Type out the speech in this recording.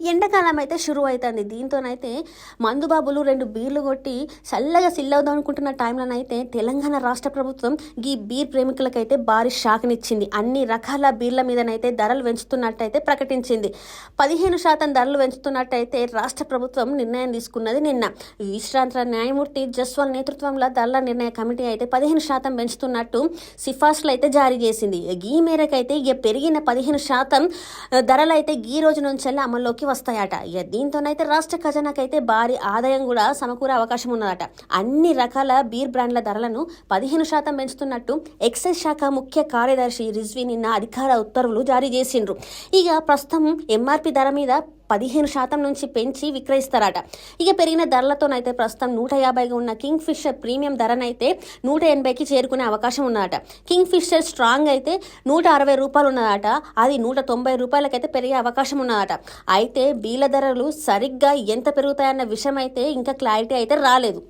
ఎండాకాలం అయితే షురువు అవుతుంది. దీంతోనైతే మందుబాబులు 2 బీర్లు కొట్టి చల్లగా సిల్లవుదాం అనుకుంటున్న టైంలోనైతే తెలంగాణ రాష్ట్ర ప్రభుత్వం ఈ బీర్ ప్రేమికులకైతే భారీ షాక్నిచ్చింది. అన్ని రకాల బీర్ల మీదనైతే ధరలు పెంచుతున్నట్టయితే ప్రకటించింది. 15% ధరలు పెంచుతున్నట్టయితే రాష్ట్ర ప్రభుత్వం నిర్ణయం తీసుకున్నది నిన్న. విశ్రాంత న్యాయమూర్తి జస్వాల్ నేతృత్వంలో ధరల నిర్ణయ కమిటీ అయితే 15% పెంచుతున్నట్టు సిఫార్సులు అయితే జారీ చేసింది. ఈ మేరకైతే ఇక పెరిగిన 15% ధరలు అయితే ఈ రోజు నుంచి అమల్లోకి వస్తాయట. ఇక దీంతోనైతే రాష్ట్ర ఖజానాకైతే భారీ ఆదాయం కూడా సమకూరే అవకాశం ఉన్నదట. అన్ని రకాల బీర్ బ్రాండ్ల ధరలను 15% పెంచుతున్నట్టు ఎక్సైజ్ శాఖ ముఖ్య కార్యదర్శి రిజ్వీ నిన్న అధికార ఉత్తర్వులు జారీ చేసిండ్రు. ఇక ప్రస్తుతం ఎంఆర్పి ధర మీద 15% నుంచి పెంచి విక్రయిస్తారట. ఇక పెరిగిన ధరలతోనైతే ప్రస్తుతం 150గా ఉన్న కింగ్ ఫిషర్ ప్రీమియం ధరనైతే 180కి చేరుకునే అవకాశం ఉన్నదట. కింగ్ ఫిషర్ స్ట్రాంగ్ అయితే 160 రూపాయలు ఉన్నదట. అది 190 రూపాయలకైతే పెరిగే అవకాశం ఉన్నదట. అయితే బీల ధరలు సరిగ్గా ఎంత పెరుగుతాయన్న విషయం అయితే ఇంకా క్లారిటీ అయితే రాలేదు.